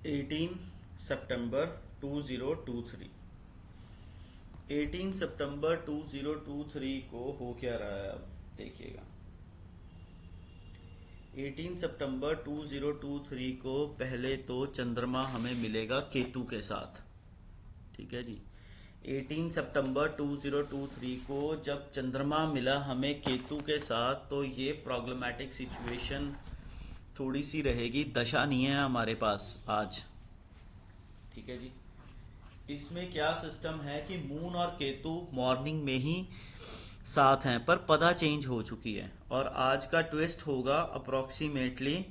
18 सितंबर 2023। 18 सितंबर 2023 को हो क्या रहा है अब देखिएगा। 18 सितंबर 2023 को पहले तो चंद्रमा हमें मिलेगा केतु के साथ। ठीक है जी। 18 सितंबर 2023 को जब चंद्रमा मिला हमें केतु के साथ तो ये प्रॉब्लमैटिक सिचुएशन थोड़ी सी रहेगी। दशा नहीं है हमारे पास आज। ठीक है जी। इसमें क्या सिस्टम है कि मून और केतु मॉर्निंग में ही साथ हैं पर पदा चेंज हो चुकी है और आज का ट्विस्ट होगा अप्रोक्सीमेटली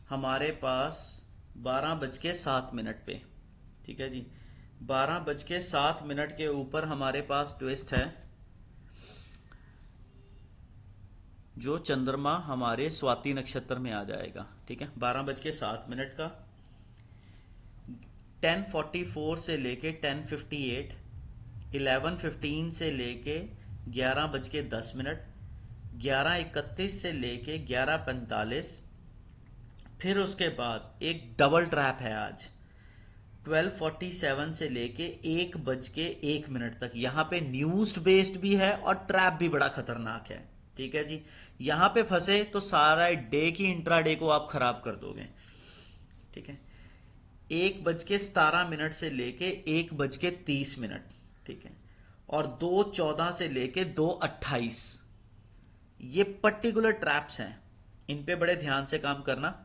हमारे पास 12:07 पे। ठीक है जी। 12:07 के ऊपर हमारे पास ट्विस्ट है जो चंद्रमा हमारे स्वाति नक्षत्र में आ जाएगा। ठीक है। 12:07 का 10:44 से लेके 10:58, 11:15 से लेके 11:10, 11:31 से लेके 11:45, फिर उसके बाद एक डबल ट्रैप है आज 12:47 से लेके 1:01 तक। यहाँ पे न्यूज बेस्ड भी है और ट्रैप भी बड़ा खतरनाक है। ठीक है जी। यहाँ पे फंसे तो सारा डे की इंट्राडे को आप खराब कर दोगे। ठीक है। 1:17 से लेके 1:30। ठीक है। और 2:14 से लेके 2:28 ये पर्टिकुलर ट्रैप्स हैं। इन पे बड़े ध्यान से काम करना।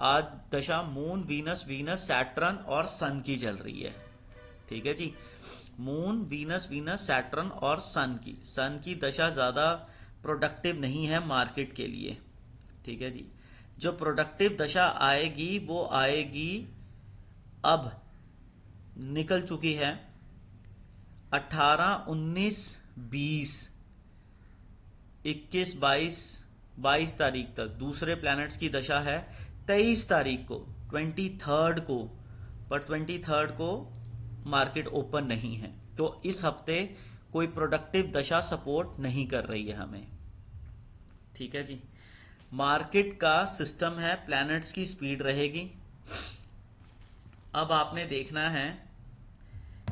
आज दशा मून वीनस वीनस सैटर्न और सन की चल रही है। ठीक है जी। मून वीनस वीनस सैटर्न और सन की दशा ज्यादा प्रोडक्टिव नहीं है मार्केट के लिए। ठीक है जी। जो प्रोडक्टिव दशा आएगी वो आएगी अब निकल चुकी है 18, 19, 20, 21, 22 तारीख तक दूसरे प्लैनेट्स की दशा है। 23 तारीख को 23rd को, पर 23rd को मार्केट ओपन नहीं है तो इस हफ्ते कोई प्रोडक्टिव दशा सपोर्ट नहीं कर रही है हमें। ठीक है जी। मार्केट का सिस्टम है प्लैनेट्स की स्पीड रहेगी। अब आपने देखना है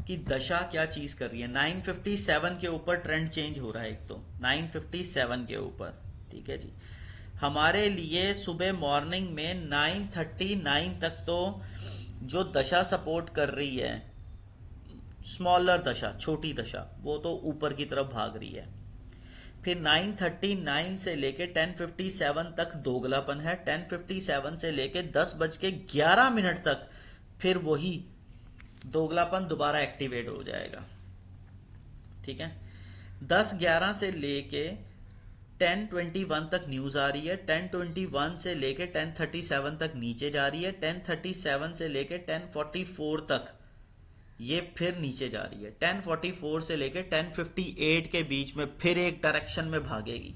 कि दशा क्या चीज कर रही है। 957 के ऊपर ट्रेंड चेंज हो रहा है। एक तो 957 के ऊपर। ठीक है जी। हमारे लिए सुबह मॉर्निंग में 9:39 तक तो जो दशा सपोर्ट कर रही है, स्मॉलर दशा, छोटी दशा, वो तो ऊपर की तरफ भाग रही है। फिर 9:39 से लेके 10:57 तक दोगलापन है। 10:57 से लेके 10:11 तक फिर वही दोगलापन दोबारा एक्टिवेट हो जाएगा। ठीक है। 10:11 से लेके 10:21 तक न्यूज आ रही है। 10:21 से लेके 10:37 तक नीचे जा रही है। 10:37 से लेके 10:44 तक ये फिर नीचे जा रही है। 10:44 से लेके 10:58 के बीच में फिर एक डायरेक्शन में भागेगी।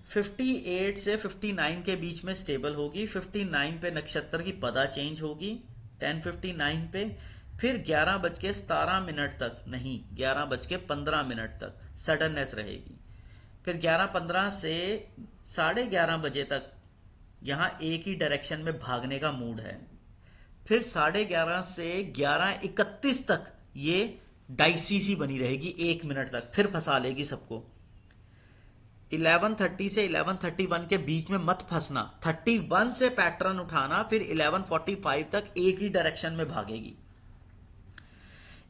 58 से 59 के बीच में स्टेबल होगी। 59 पे नक्षत्र की पदा चेंज होगी 10:59 पे। फिर 11:17 तक नहीं, 11:15 तक सडननेस रहेगी। फिर 11:15 से 11:30 बजे तक यहां एक ही डायरेक्शन में भागने का मूड है। फिर 11:30 से 11:31 तक ये डाइसी सी बनी रहेगी 1 मिनट तक, फिर फंसा लेगी सबको। 11:30 से 11:31 के बीच में मत फंसना। 31 से पैटर्न उठाना, फिर 11:45 तक एक ही डायरेक्शन में भागेगी।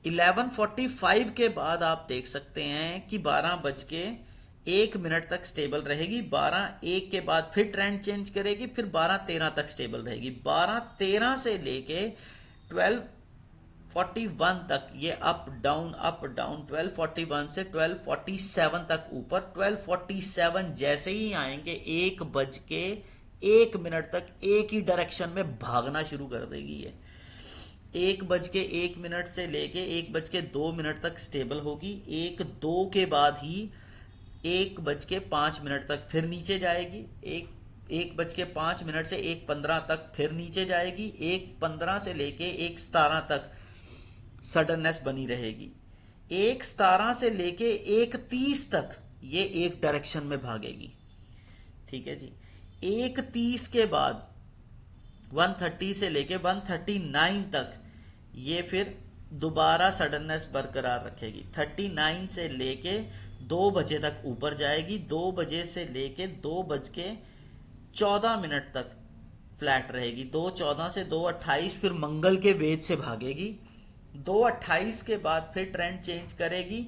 11:45 के बाद आप देख सकते हैं कि 12:01 तक स्टेबल रहेगी। 12:01 के बाद फिर ट्रेंड चेंज करेगी, फिर 12:13 तक स्टेबल रहेगी। 12:13 से लेके 12:41 तक ये अप डाउन अप डाउन। 12:41 से 12:47 तक ऊपर। 12:47 जैसे ही आएंगे 1:01 तक एक ही डायरेक्शन में भागना शुरू कर देगी ये। 1:01 से लेके 1:02 तक स्टेबल होगी। 1:02 के बाद ही 1:05 तक फिर नीचे जाएगी। 1:05 से 1:15 तक फिर नीचे जाएगी। 1:15 से लेके 1:17 तक सडननेस बनी रहेगी। 1:17 से लेके 1:30 तक ये एक डायरेक्शन में भागेगी। ठीक है जी। 1:30 के बाद 130 से लेके 139 तक ये फिर दोबारा सडननेस बरकरार रखेगी। 39 से लेके 2 बजे तक ऊपर जाएगी, 2 बजे से लेके 2:14 तक फ्लैट रहेगी, 2:14 से 2:28 फिर मंगल के वेज से भागेगी, 2:28 के बाद फिर ट्रेंड चेंज करेगी,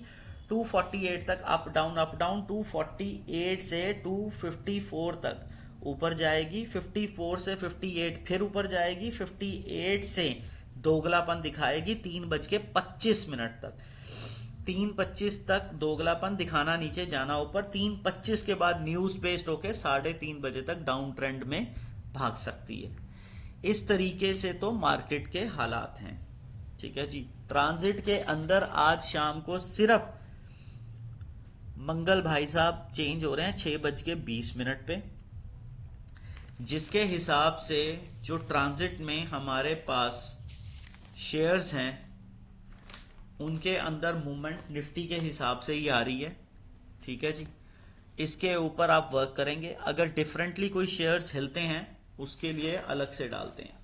248 तक अप डाउन 248 से 254 तक ऊपर जाएगी, 54 से 58 फिर ऊपर जाएगी, 58 से दोगलापन दिखाएगी 3:25 तक, 3:25 तक दोगलापन दिखाना, नीचे जाना ऊपर, 3:25 के बाद न्यूज बेस्ड होके 3:30 बजे तक डाउन ट्रेंड में भाग सकती है। इस तरीके से तो मार्केट के हालात हैं। ठीक है जी। ट्रांजिट के अंदर आज शाम को सिर्फ मंगल भाई साहब चेंज हो रहे हैं 6:20 पे, जिसके हिसाब से जो ट्रांजिट में हमारे पास शेयर्स हैं उनके अंदर मूवमेंट निफ्टी के हिसाब से ही आ रही है। ठीक है जी। इसके ऊपर आप वर्क करेंगे, अगर डिफरेंटली कोई शेयर्स हिलते हैं उसके लिए अलग से डालते हैं।